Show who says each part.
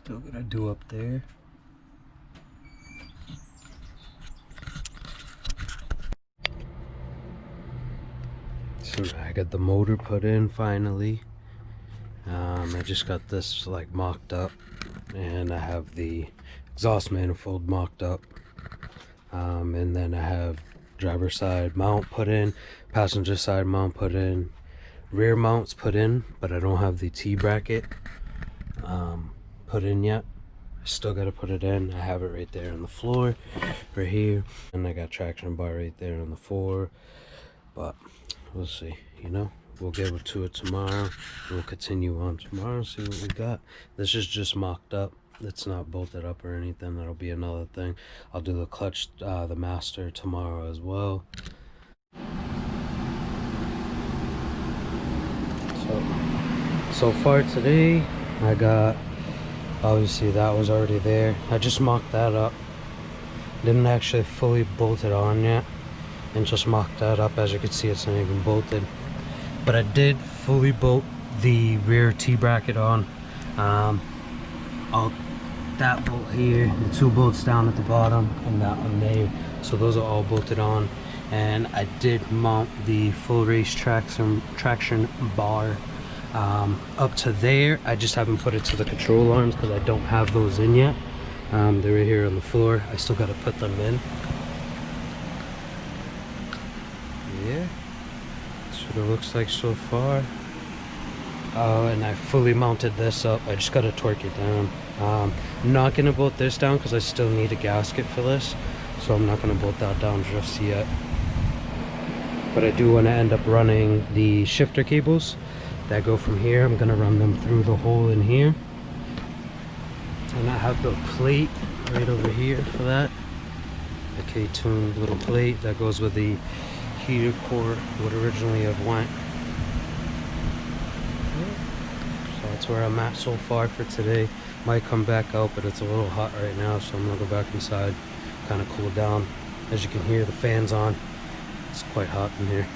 Speaker 1: Still gonna do up there. So I got the motor put in finally. I just got this like mocked up, and I have the exhaust manifold mocked up, and then I have driver side mount put in, passenger side mount put in, rear mounts put in, but I don't have the T-bracket put in yet. I still got to put it in. I have it right there on the floor right here, and I got traction bar right there on the floor, but we'll see, you know. We'll get to it tomorrow. We'll continue on tomorrow and see what we got. This is just mocked up. It's not bolted up or anything. That'll be another thing. I'll do the clutch, the master tomorrow as well. So far today, I got, obviously that was already there. I just mocked that up. Didn't actually fully bolt it on yet, and just mocked that up. As you can see, it's not even bolted. But I did fully bolt the rear T-bracket on. That bolt here, the two bolts down at the bottom, and that one there. So those are all bolted on. And I did mount the full race traction bar up to there. I just haven't put it to the control arms because I don't have those in yet. They're right here on the floor. I still got to put them in. Yeah. What it looks like so far. And I fully mounted this up. I just gotta torque it down. I'm not gonna bolt this down because I still need a gasket for this, so I'm not gonna bolt that down just yet. But I do want to end up running the shifter cables that go from here. I'm gonna run them through the hole in here, and I have the plate right over here for that, the K-tuned little plate that goes with the heater core would originally have went. So that's where I'm at so far for today. Might come back out, but it's a little hot right now, so I'm gonna go back inside, kind of cool down. As you can hear, the fan's on. It's quite hot in here.